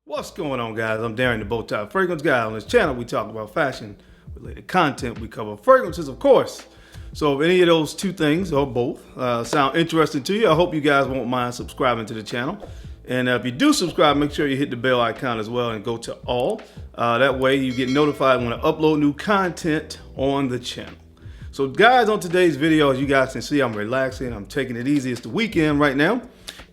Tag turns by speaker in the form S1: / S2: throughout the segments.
S1: What's going on, guys? I'm Darren, the Bowtie Fragrance Guy. On this channel, we talk about fashion-related content. We cover fragrances, of course. So if any of those two things, or both, sound interesting to you, I hope you guys won't mind subscribing to the channel. And if you do subscribe, make sure you hit the bell icon as well and go to all. That way you get notified when I upload new content on the channel. So guys, on today's video, as you guys can see, I'm relaxing. I'm taking it easy. It's the weekend right now.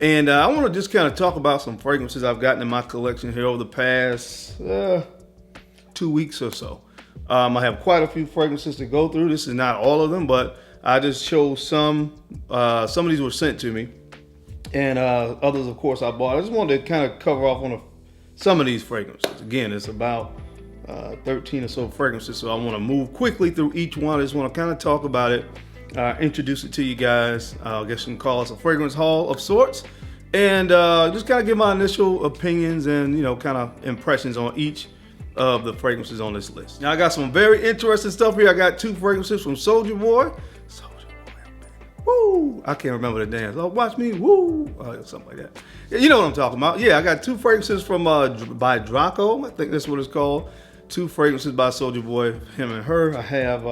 S1: And I want to just kind of talk about some fragrances I've gotten in my collection here over the past 2 weeks or so. I have quite a few fragrances to go through. This is not all of them, but I just chose some. Some of these were sent to me, and others, of course, I bought. I just wanted to kind of cover off on some of these fragrances. Again, it's about 13 or so fragrances, so I want to move quickly through each one. I just want to kind of talk about it. Introduce it to you guys. I guess you can call us a fragrance haul of sorts, and just kind of give my initial opinions and kind of impressions on each of the fragrances on this list. Now I got some very interesting stuff here. I got 2 fragrances from Soulja Boy. Woo! I can't remember the dance. Oh, watch me, woo! Something like that. You know what I'm talking about. Yeah, I got 2 fragrances from by Draco. I think that's what it's called. 2 fragrances by Soulja Boy, him and her. I have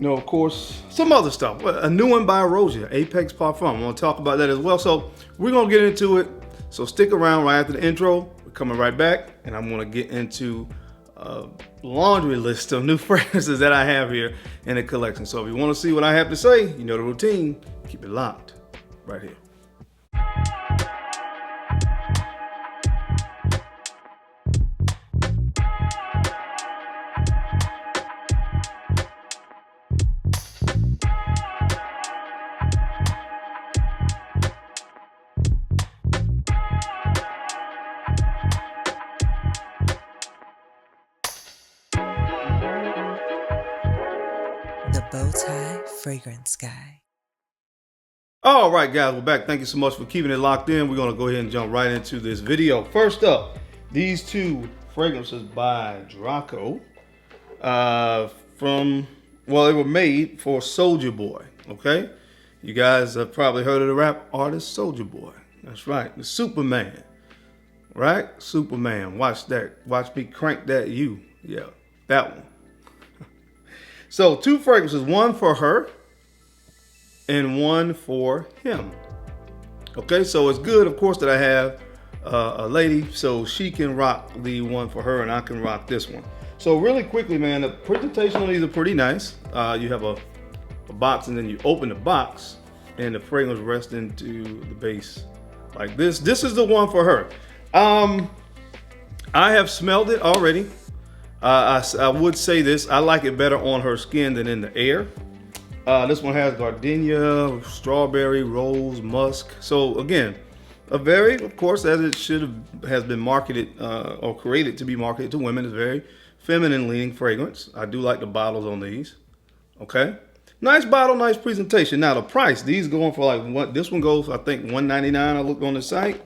S1: of course, some other stuff. A new one by ROJA, Rojaapexparfum. I'm going to talk about that as well. So we're going to get into it. So stick around right after the intro. We're coming right back, and I'm going to get into a laundry list of new fragrances that I have here in the collection. So if you want to see what I have to say, you know the routine. Keep it locked right here.
S2: The Bowtie Fragrance Guy.
S1: All right, guys, we're back. Thank you so much for keeping it locked in. We're going to go ahead and jump right into this video. First up, these 2 fragrances by Draco they were made for Soulja Boy, okay? You guys have probably heard of the rap artist Soulja Boy. That's right, the Superman, right? Superman, watch that. Watch me crank that U. Yeah, that one. So 2 fragrances, one for her and one for him. Okay, so it's good, of course, that I have a lady so she can rock the one for her and I can rock this one. So really quickly, man, the presentation on these are pretty nice. You have a box, and then you open the box and the fragrance rests into the base like this. This is the one for her. I have smelled it already. I would say this, I like it better on her skin than in the air. This one has gardenia, strawberry, rose, musk. So again, a very, of course, as it has been marketed or created to be marketed to women, it's a very feminine leaning fragrance. I do like the bottles on these. Okay, nice bottle, nice presentation. Now the price, these going for like this one goes, I think, $199. I looked on the site,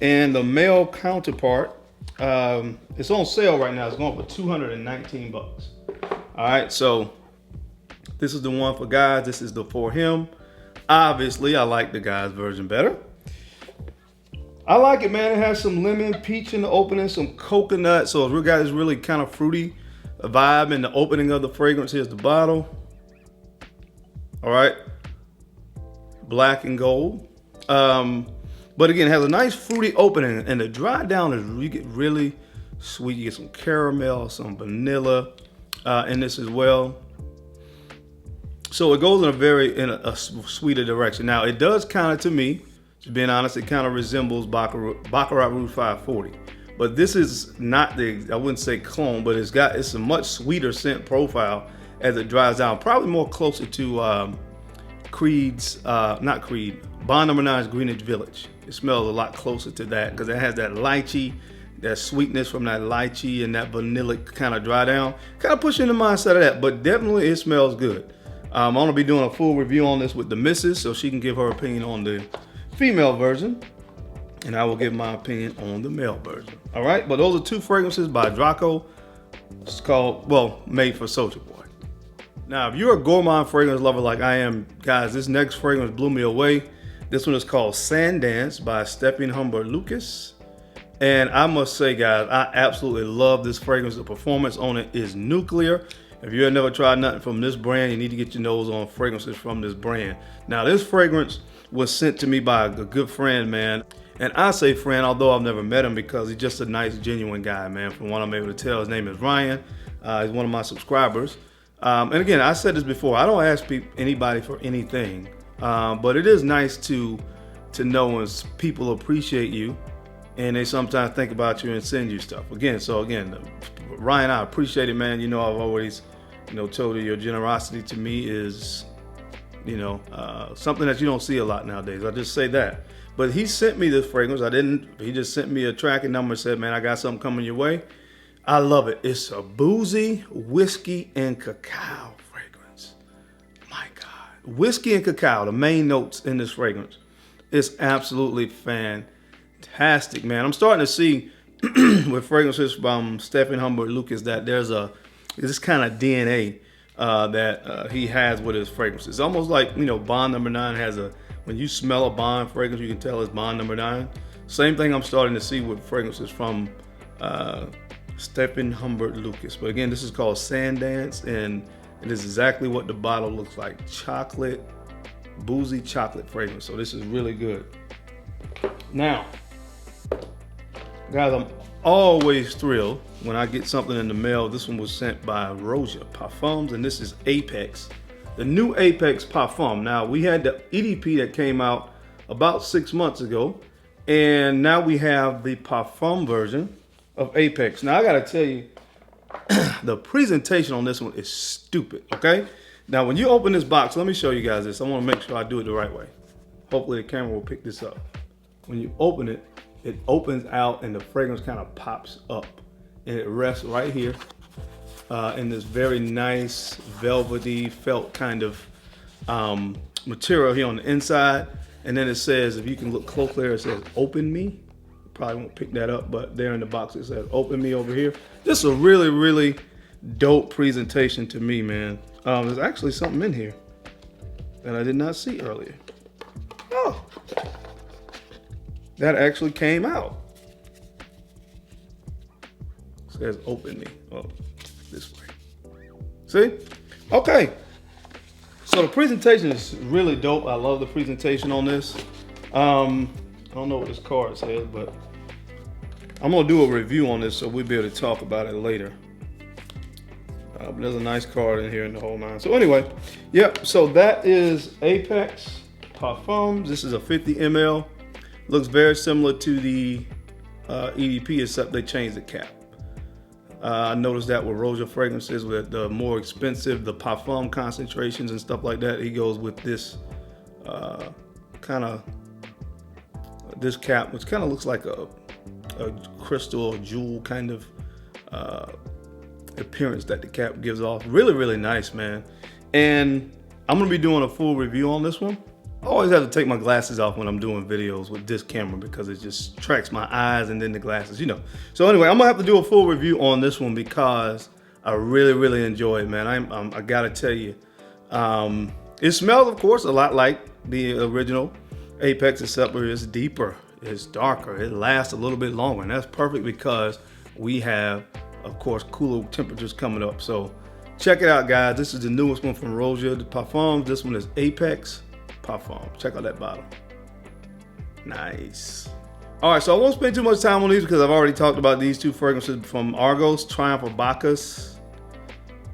S1: and the male counterpart, it's on sale right now. It's going for $219. All right, so this is the one for guys. This is the for him. Obviously, I like the guys version better. I like it, man. It has some lemon, peach in the opening, some coconut. So it's got this really kind of fruity vibe in the opening of the fragrance. Here's the bottle. All right, black and gold. But again, it has a nice fruity opening, and the dry down is, you get really sweet. You get some caramel, some vanilla in this as well. So it goes in a sweeter direction. Now it does kind of, to me, to be honest, it kind of resembles Baccarat Rouge 540. But this is not I wouldn't say clone, but it's a much sweeter scent profile as it dries down. Probably more closer to Bond No. 9's Greenwich Village. It smells a lot closer to that because it has that lychee, that sweetness from that lychee and that vanillic kind of dry down. Kind of pushing the mindset of that, but definitely it smells good. I'm going to be doing a full review on this with the missus so she can give her opinion on the female version, and I will give my opinion on the male version. All right, but those are 2 fragrances by Draco. It's called, made for Soulja Boy. Now, if you're a gourmand fragrance lover like I am, guys, this next fragrance blew me away. This one is called Sand Dance by Stephanie Humber Lucas. And I must say, guys, I absolutely love this fragrance. The performance on it is nuclear. If you have never tried nothing from this brand, you need to get your nose on fragrances from this brand. Now, this fragrance was sent to me by a good friend, man. And I say friend, although I've never met him, because he's just a nice, genuine guy, man. From what I'm able to tell, his name is Ryan. He's one of my subscribers. And again, I said this before, I don't ask anybody for anything. But it is nice to know when people appreciate you and they sometimes think about you and send you stuff. Again, Ryan, I appreciate it, man. You know, I've always, told you your generosity to me is, something that you don't see a lot nowadays. I just say that. But he sent me this fragrance. He just sent me a tracking number and said, man, I got something coming your way. I love it. It's a boozy whiskey and cacao fragrance. My God. Whiskey and cacao, the main notes in this fragrance. It's absolutely fantastic, man. I'm starting to see with fragrances from Stephen Humbert Lucas that there's this kind of DNA that he has with his fragrances. It's almost like, Bond Number 9 has when you smell a Bond fragrance, you can tell it's Bond Number 9. Same thing I'm starting to see with fragrances from Stephen Humbert Lucas. But again, this is called Sand Dance, and it is exactly what the bottle looks like. Chocolate, boozy chocolate fragrance. So this is really good. Now, guys, I'm always thrilled when I get something in the mail. This one was sent by ROJA Parfums, and this is Apex, the new Apex Parfum. Now, we had the EDP that came out about 6 months ago, and now we have the Parfum version of Apex. Now, I gotta tell you, the presentation on this one is stupid, okay? Now, when you open this box, let me show you guys this. I wanna make sure I do it the right way. Hopefully the camera will pick this up. When you open it, it opens out and the fragrance kind of pops up, and it rests right here in this very nice velvety felt kind of material here on the inside. And then it says, if you can look closely, it says open me. Probably won't pick that up, but there in the box it says open me over here. This is a really, really dope presentation to me, man. There's actually something in here that I did not see earlier. Oh, that actually came out. It says open me. Oh, this way. See? Okay. So the presentation is really dope. I love the presentation on this. I don't know what this card says, but I'm gonna do a review on this so we'll be able to talk about it later. But there's a nice card in here in the whole nine. So anyway, yep. So that is Apex Parfums. This is a 50 ml. Looks very similar to the EDP, except they changed the cap. I noticed that with ROJA fragrances, with the more expensive, the Parfum concentrations and stuff like that, he goes with this this cap, which kind of looks like a crystal or jewel kind of appearance that the cap gives off. Really, really nice, man. And I'm gonna be doing a full review on this one. I always have to take my glasses off when I'm doing videos with this camera because it just tracks my eyes and then the glasses, So anyway, I'm gonna have to do a full review on this one because I really, really enjoy it, man. I gotta tell you, it smells, of course, a lot like the original Apex, except it's deeper, it's darker, it lasts a little bit longer, and that's perfect because we have, of course, cooler temperatures coming up. So check it out, guys. This is the newest one from ROJA the Parfums. This one is Apex Parfum. Check out that bottle. Nice. All right, so I won't spend too much time on these because I've already talked about these two fragrances from Argos, Triumph of Bacchus,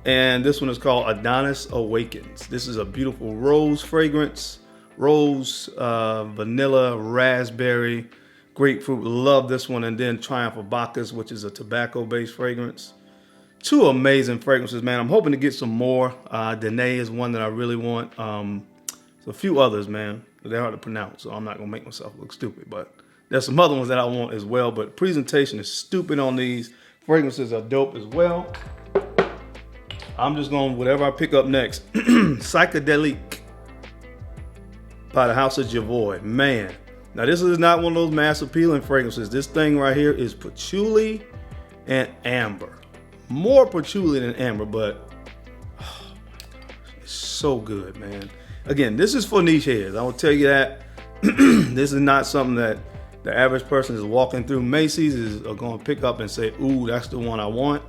S1: and this one is called Adonis Awakens. This is a beautiful rose fragrance. Rose, vanilla, raspberry, grapefruit. Love this one. And then Triumph of Bacchus, which is a tobacco-based fragrance. Two amazing fragrances, man. I'm hoping to get some more. Danae is one that I really want. So a few others, man. They're hard to pronounce, so I'm not gonna make myself look stupid. But there's some other ones that I want as well. But presentation is stupid on these. Fragrances are dope as well. I'm just going whatever I pick up next. Psychedelic by the House of Javoy. Man, now this is not one of those mass appealing fragrances. This thing right here is patchouli and amber. More patchouli than amber, but oh my gosh, it's so good, man. Again, this is for niche heads. I will tell you that. This is not something that the average person is walking through Macy's is going to pick up and say, ooh, that's the one I want.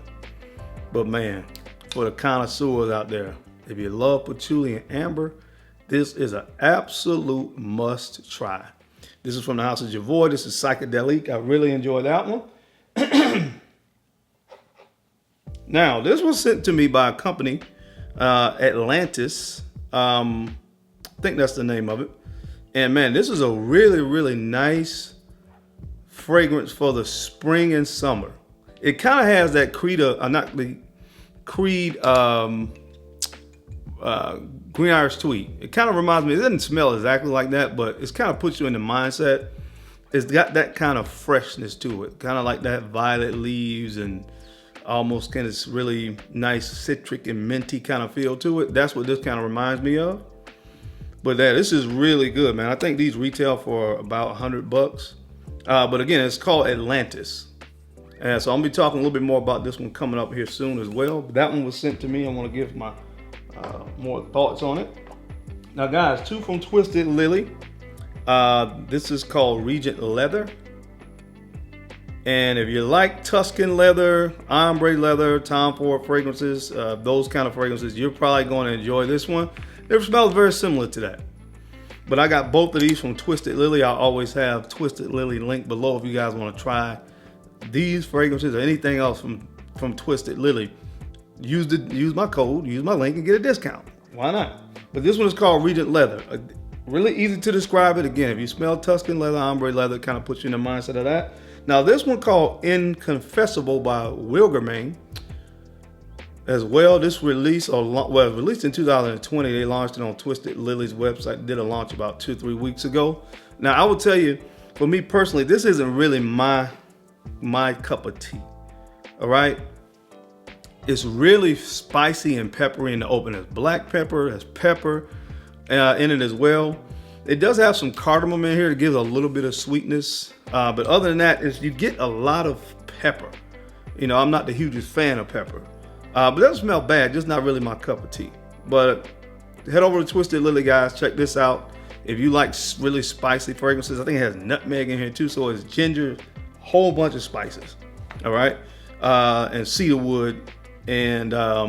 S1: But man, for the connoisseurs out there, if you love patchouli and amber, this is an absolute must try. This is from the House of Javoy. This is psychedelic. I really enjoyed that one. Now, this was sent to me by a company, Atlantis. I think that's the name of it. And man, this is a really, really nice fragrance for the spring and summer. It kind of has that Green Irish Tweed. It kind of reminds me, it doesn't smell exactly like that, but it's kind of puts you in the mindset. It's got that kind of freshness to it, kind of like that violet leaves and almost kind of really nice citric and minty kind of feel to it. That's what this kind of reminds me of. But this is really good, man. I think these retail for about $100. But again, it's called Atlantis. And so I'm gonna be talking a little bit more about this one coming up here soon as well. But that one was sent to me. I want to give my more thoughts on it. Now, guys, 2 from Twisted Lily. This is called Regent Leather. And if you like Tuscan leather, ombre leather, Tom Ford fragrances, those kind of fragrances, you're probably going to enjoy this one. It smells very similar to that. But I got both of these from Twisted Lily. I always have Twisted Lily link below if you guys want to try these fragrances or anything else from Twisted Lily. Use my code, use my link, and get a discount. Why not? But this one is called Regent Leather. Really easy to describe it. Again, if you smell Tuscan leather, ombre leather, kind of puts you in the mindset of that. Now, this one called Inconfessible by Wilgermain as well. This release, it was released in 2020. They launched it on Twisted Lily's website. Did a launch about 2-3 weeks ago. Now, I will tell you, for me personally, this isn't really my cup of tea. All right. It's really spicy and peppery in the open. There's black pepper, there's pepper in it as well. It does have some cardamom in here to give a little bit of sweetness. But other than that, you get a lot of pepper. You know, I'm not the hugest fan of pepper. But it doesn't smell bad, just not really my cup of tea. But head over to Twisted Lily, guys. Check this out. If you like really spicy fragrances, I think it has nutmeg in here too. So it's ginger, whole bunch of spices. All right. And cedarwood and a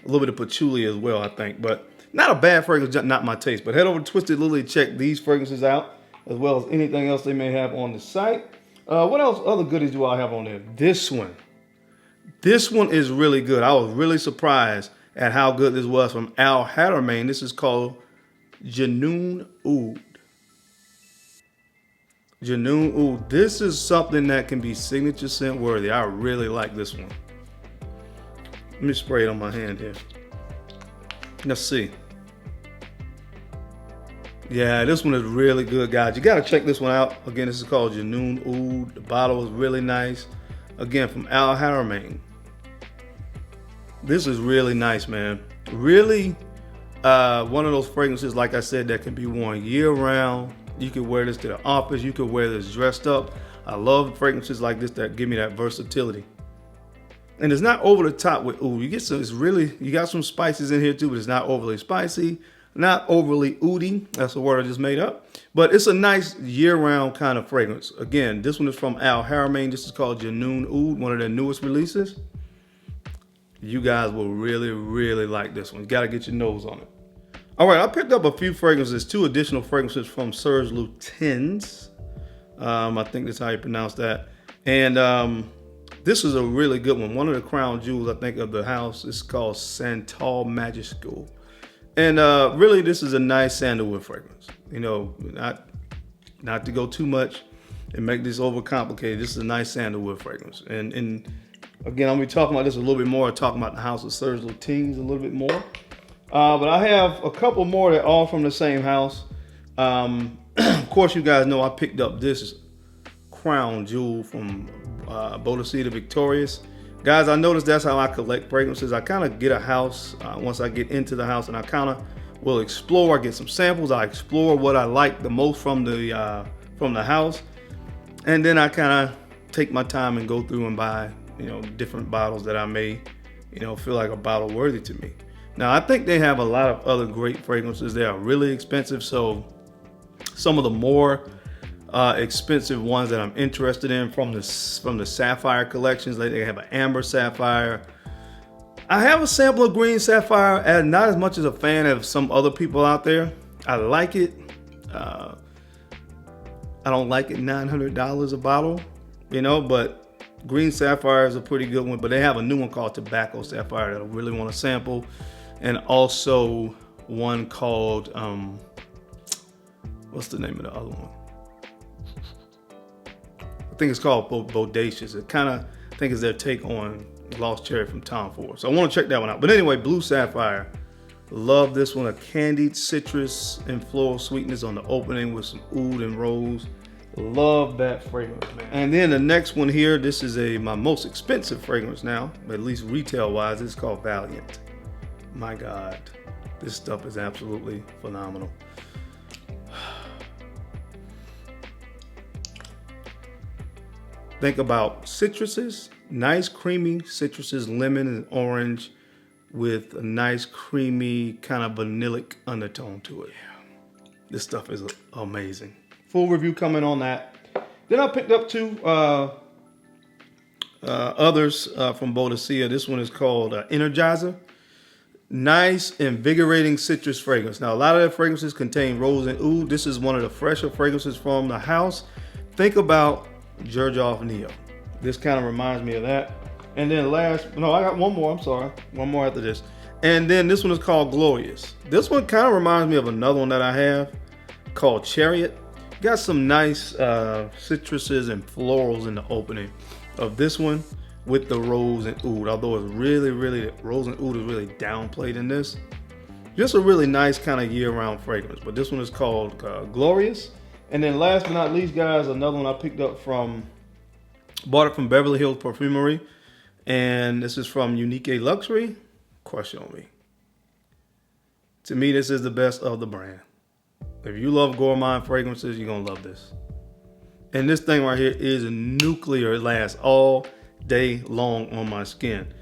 S1: little bit of patchouli as well, I think. But not a bad fragrance, not my taste. But head over to Twisted Lily and check these fragrances out, as well as anything else they may have on the site. What else? Other goodies do I have on there? This one is really good. I was really surprised at how good this was from Haramain. This is called Junoon Oud. Junoon Oud. This is something that can be signature scent worthy. I really like this one. Let me spray it on my hand here. Let's see. Yeah, this one is really good, guys. You got to check this one out. Again, this is called Junoon Oud. The bottle is really nice. Again, from Haramain. This is really nice, man. Really one of those fragrances, like I said, that can be worn year-round. You can wear this to the office. You can wear this dressed up. I love fragrances like this that give me that versatility. And it's not over the top with oud. You got some spices in here too, but it's not overly spicy. Not overly oudy. That's a word I just made up. But it's a nice year-round kind of fragrance. Again, this one is from Haramain. This is called Junoon Oud, one of their newest releases. You guys will really, really like this one. You got to get your nose on it. All right, I picked up a few fragrances, 2 additional fragrances from Serge Lutens. I think that's how you pronounce that. And this is a really good one. One of the crown jewels, I think, of the house. It's called Santal Majuscule. And really, this is a nice sandalwood fragrance. You know, not to go too much and make this overcomplicated. This is a nice sandalwood fragrance. And again, I'm going to be talking about this a little bit more. Talking about the house of Serge Lutens a little bit more. But I have a couple more that are all from the same house. Of course, you guys know I picked up this crown jewel from Bodicea Victorious. Guys, I noticed that's how I collect fragrances. I kind of get a house once I get into the house, and I kind of will explore. I get some samples. I explore what I like the most from the house, and then I kind of take my time and go through and buy, you know, different bottles that I may, you know, feel like a bottle worthy to me. Now, I think they have a lot of other great fragrances. They are really expensive, so some of the more expensive ones that I'm interested in from the sapphire collections. They have an amber sapphire. I have a sample of green sapphire, and not as much as a fan of some other people out there. I like it. I don't like it $900 a bottle, you know, but green sapphire is a pretty good one. But they have a new one called tobacco sapphire that I really want to sample, and also one called what's the name of the other one? I think it's called Bodacious. It kind of, I think, is their take on Lost Cherry from Tom Ford. So I want to check that one out. But anyway, Blue Sapphire. Love this one. A candied citrus and floral sweetness on the opening with some oud and rose. Love that fragrance, man. And then the next one here, this is my most expensive fragrance now, at least retail wise. It's called Valiant. My God, this stuff is absolutely phenomenal. Think about citruses, nice creamy citruses, lemon and orange with a nice creamy kind of vanillic undertone to it. This stuff is amazing. Full review coming on that. Then I picked up two others from Bodacia. This one is called Energizer. Nice, invigorating citrus fragrance. Now, a lot of their fragrances contain rose and oud. This is one of the fresher fragrances from the house. Think about Gerjoff Neo. This kind of reminds me of that. And then I got one more. I'm sorry. One more after this. And then this one is called Glorious. This one kind of reminds me of another one that I have called Chariot. Got some nice citruses and florals in the opening of this one with the rose and oud. Although it's really, rose and oud is really downplayed in this. Just a really nice kind of year-round fragrance. But this one is called Glorious. And then last but not least, guys, another one I picked up bought it from Beverly Hills Perfumery. And this is from Unique Luxury. Crush on me. To me, this is the best of the brand. If you love gourmand fragrances, you're going to love this. And this thing right here is nuclear. It lasts all day long on my skin.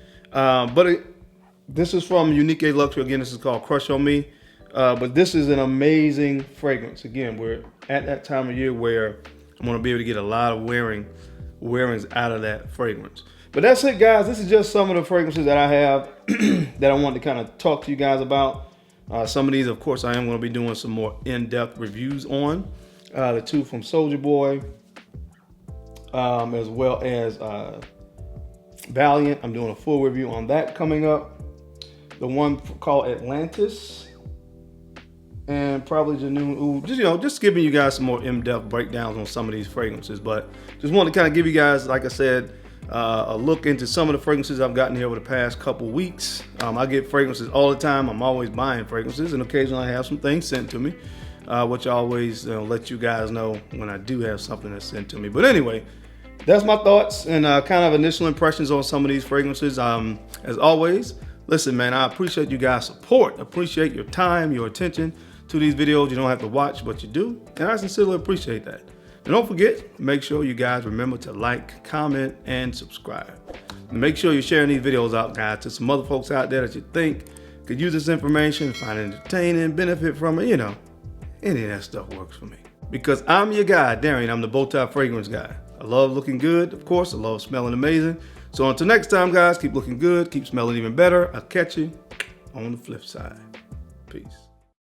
S1: This is from Unique Luxury. Again, this is called Crush on Me. But this is an amazing fragrance. Again, we're at that time of year where I'm going to be able to get a lot of wearings out of that fragrance. But that's it, guys. This is just some of the fragrances that I have that I wanted to kind of talk to you guys about. Some of these, of course, I am going to be doing some more in-depth reviews on. The two from Soulja Boy, as well as Valiant. I'm doing a full review on that coming up. The one called Atlantis. And probably Junoon. Just giving you guys some more in-depth breakdowns on some of these fragrances. But just wanted to kind of give you guys, like I said, a look into some of the fragrances I've gotten here over the past couple weeks. I get fragrances all the time. I'm always buying fragrances, and occasionally I have some things sent to me, which I always let you guys know when I do have something that's sent to me. But anyway, that's my thoughts and kind of initial impressions on some of these fragrances. As always, listen, man, I appreciate you guys' support. Appreciate your time, your attention to these videos. You don't have to watch, but you do, and I sincerely appreciate that. And don't forget, make sure you guys remember to like, comment, and subscribe. And make sure you're sharing these videos out, guys, to some other folks out there that you think could use this information, find it entertaining, benefit from it. Any of that stuff works for me. Because I'm your guy, Darian. I'm the Bowtie Fragrance Guy. I love looking good, of course. I love smelling amazing. So until next time, guys, keep looking good, keep smelling even better. I'll catch you on the flip side. Peace.